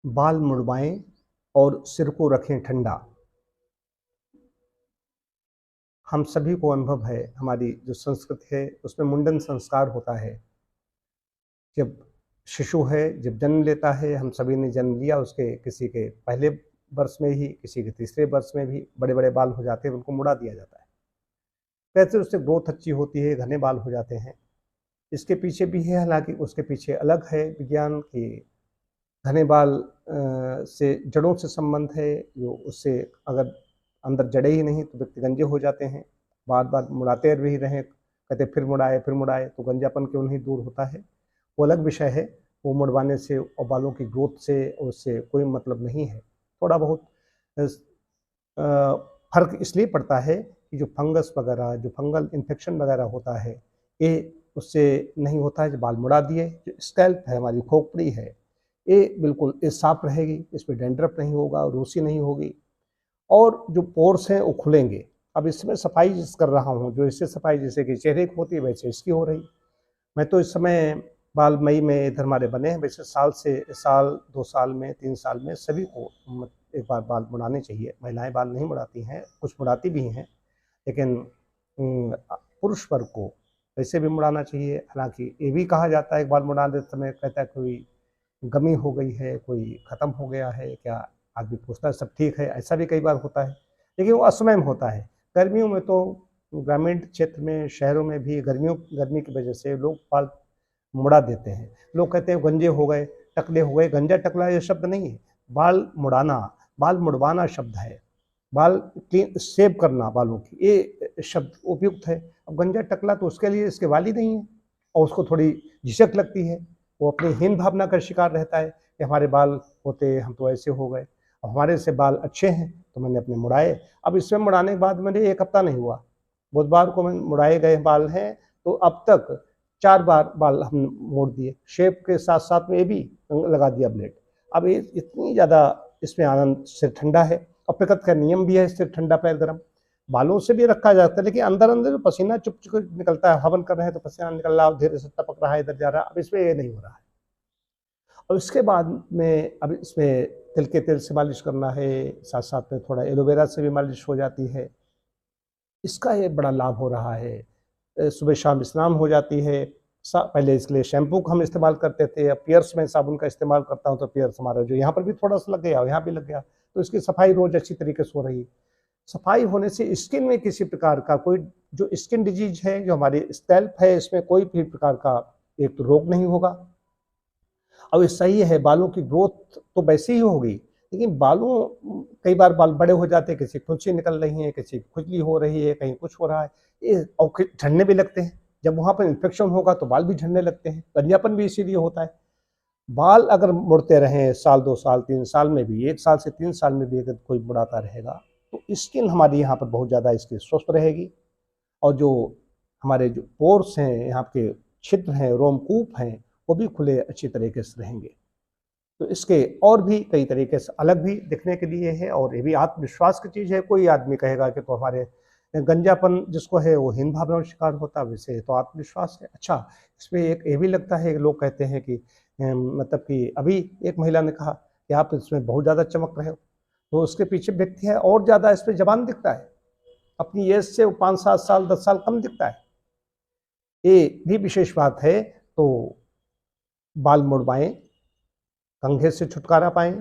बाल मुड़वाएं और सिर को रखें ठंडा। हम सभी को अनुभव है, हमारी जो संस्कृति है उसमें मुंडन संस्कार होता है। जब शिशु है, जब जन्म लेता है, हम सभी ने जन्म लिया, उसके किसी के पहले वर्ष में ही, किसी के तीसरे वर्ष में भी बड़े बड़े बाल हो जाते हैं, उनको मुड़ा दिया जाता है। कैसे उससे ग्रोथ अच्छी होती है, घने बाल हो जाते हैं। इसके पीछे भी है, हालांकि उसके पीछे अलग है विज्ञान की। घने बाल से जड़ों से संबंध है, जो उससे अगर अंदर जड़े ही नहीं तो व्यक्ति गंजे हो जाते हैं। बार बार मुड़ाते भी रहें, कहते फिर मुड़ाए तो गंजापन क्यों नहीं दूर होता है, वो अलग विषय है। वो मुड़वाने से और बालों की ग्रोथ से उससे कोई मतलब नहीं है। थोड़ा बहुत फर्क इसलिए पड़ता है कि जो फंगस वगैरह, जो फंगल इन्फेक्शन वगैरह होता है, ये उससे नहीं होता है। जो बाल मुड़ा दिए, जो स्कैल्प है, हमारी खोपड़ी है, ये बिल्कुल ये साफ रहेगी, इसमें डैंड्रफ नहीं होगा, रूसी नहीं होगी, और जो पोर्स हैं वो खुलेंगे। अब इसमें सफाई जिस कर रहा हूँ, जो इससे सफाई जैसे कि चेहरे की होती है वैसे इसकी हो रही। मैं तो इस समय बाल मई में इधर हमारे बने हैं, वैसे साल 2 साल में 3 साल में सभी को एक बार बाल मुड़ाने चाहिए। महिलाएं बाल नहीं मुड़ाती हैं, कुछ मुड़ाती भी हैं, लेकिन पुरुष वर्ग को वैसे भी मुड़ाना चाहिए। हालांकि ये भी कहा जाता है कि बाल मुड़ाने समय कहता है कोई गमी हो गई है, कोई ख़त्म हो गया है क्या, आदमी पूछता है सब ठीक है, ऐसा भी कई बार होता है, लेकिन वो असमय में होता है। गर्मियों में तो ग्रामीण क्षेत्र में, शहरों में भी गर्मी की वजह से लोग बाल मुड़ा देते हैं। लोग कहते हैं गंजे हो गए, टकले हो गए। गंजा टकला ये शब्द नहीं है, बाल मुड़ाना, बाल मुड़वाना शब्द है। बाल सेव करना बालों की, ये शब्द उपयुक्त है। अब गंजा टकला तो उसके लिए इसके वाल ही नहीं है, और उसको थोड़ी झिझक लगती है, वो अपनी हीन भावना का शिकार रहता है कि हमारे बाल होते, हम तो ऐसे हो गए। अब हमारे से बाल अच्छे हैं तो मैंने अपने मुड़ाए। अब इसमें मुड़ाने के बाद मेरे 1 हफ्ता नहीं हुआ, बुधवार को मैंने मुड़ाए गए बाल हैं, तो अब तक 4 बार बाल हम मोड़ दिए। शेव के साथ साथ में ये भी लगा दिया ब्लेड। अब ये इतनी ज़्यादा इसमें आनंद, सिर ठंडा है, और प्रकृति का नियम भी है सिर ठंडा पैर गर्म। बालों से भी रखा जाता है, लेकिन अंदर अंदर जो पसीना चुप चुप निकलता है, हवन कर रहे हैं तो पसीना निकल रहा है, धीरे से टपक रहा है, इधर जा रहा है। अब इसमें ये नहीं हो रहा है। और इसके बाद में अब इसमें तिल के तेल से मालिश करना है, साथ साथ में थोड़ा एलोवेरा से भी मालिश हो जाती है। इसका ये बड़ा लाभ हो रहा है। सुबह शाम स्नान हो जाती है। पहले इसके लिए शैम्पू का हम इस्तेमाल करते थे, अब पियर्स में साबुन का इस्तेमाल करता हूँ, तो पियर्स हमारा जो यहाँ पर भी थोड़ा सा लग गया, यहाँ भी लग गया, तो इसकी सफाई रोज अच्छी तरीके से हो रही। सफाई होने से स्किन में किसी प्रकार का कोई जो स्किन डिजीज है, जो हमारी स्कैल्प है, इसमें कोई भी प्रकार का एक तो रोग नहीं होगा। अब ये सही है, बालों की ग्रोथ तो वैसे ही होगी, लेकिन बालों कई बार बाल बड़े हो जाते हैं, किसी फुंसी निकल रही है, किसी खुजली हो रही है, कहीं कुछ हो रहा है, ये और झड़ने भी लगते हैं। जब वहाँ पर इन्फेक्शन होगा तो बाल भी झड़ने लगते हैं। गंजापन भी इसीलिए होता है। बाल अगर मुड़ते रहें साल 2 साल 3 साल में भी, 1 साल से 3 साल में भी अगर कोई मुड़ाता रहेगा, तो स्किन हमारी यहाँ पर बहुत ज़्यादा इसकी स्वस्थ रहेगी, और जो हमारे जो पोर्स हैं, यहाँ के छिद्र हैं, रोमकूप हैं, वो भी खुले अच्छी तरीके से रहेंगे। तो इसके और भी कई तरीके से अलग भी दिखने के लिए है, और ये भी आत्मविश्वास की चीज़ है। कोई आदमी कहेगा कि तो हमारे गंजापन जिसको है वो हीन भावना का शिकार होता है, वैसे तो आत्मविश्वास है। अच्छा, इसमें एक ये भी लगता है कि लोग कहते हैं कि मतलब कि अभी एक महिला ने कहा कि आप इसमें बहुत ज़्यादा चमक रहे हो, तो उसके पीछे व्यक्ति है और ज़्यादा इस पर जवान दिखता है, अपनी एज से 5-7 साल 10 साल कम दिखता है। ये भी विशेष बात है। तो बाल मुड़वाएं, कंघे से छुटकारा पाएं।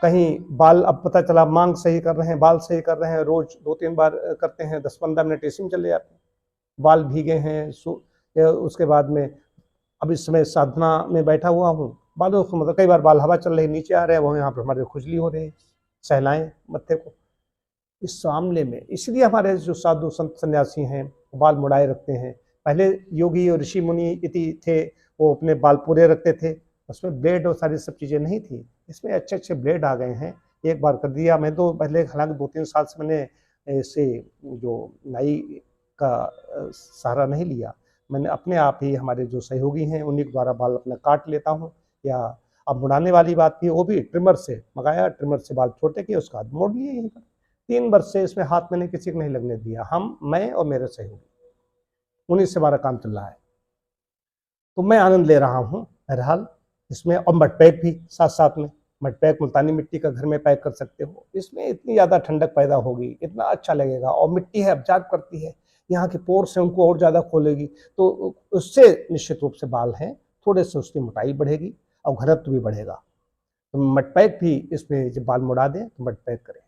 कहीं बाल, अब पता चला मांग सही कर रहे हैं, बाल सही कर रहे हैं, रोज 2-3 बार करते हैं, 10-15 मिनट इसी में चले जाते हैं, बाल भीगे हैं। उसके बाद में अब इस समय साधना में बैठा हुआ हूँ, बालों को मतलब कई बार बाल हवा चल रही नीचे आ रहे हैं, वो यहाँ पर हमारे खुजली हो रही है, सहलाएं मत्थे को। इस मामले में इसलिए हमारे जो साधु संत सन्यासी हैं बाल मुड़ाए रखते हैं। पहले योगी और ऋषि मुनि इति थे, वो अपने बाल पूरे रखते थे, उसमें ब्लेड और सारी सब चीज़ें नहीं थी। इसमें अच्छे अच्छे ब्लेड आ गए हैं, एक बार कर दिया। मैं तो पहले हालांकि 2-3 साल से मैंने इसे जो नाई का सहारा नहीं लिया, मैंने अपने आप ही हमारे जो सहयोगी हैं उन्हीं के द्वारा बाल अपना काट लेता हूँ। या अब मुड़ाने वाली बात की, वो भी ट्रिमर से मंगाया, ट्रिमर से बाल छोटे किए, उसका बाद मोड़ लिए यहीं पर। 3 वर्ष से इसमें हाथ मैंने किसी को नहीं लगने दिया, मैं और मेरे सहयोगी, उन्हीं से हमारा काम चल रहा है। तो मैं आनंद ले रहा हूँ बहरहाल। इसमें और मड पैक भी साथ साथ में, मड पैक मुल्तानी मिट्टी का घर में पैक कर सकते हो। इसमें इतनी ज़्यादा ठंडक पैदा होगी, इतना अच्छा लगेगा, और मिट्टी है ऑब्जर्व करती है, यहाँ के पोर्स हैं उनको और ज़्यादा खोलेगी, तो उससे निश्चित रूप से बाल हैं थोड़े से उसकी मोटाई बढ़ेगी और घनत्व भी बढ़ेगा। तो मड पैक भी इसमें जब बाल मुड़ा दें तो मड पैक करें।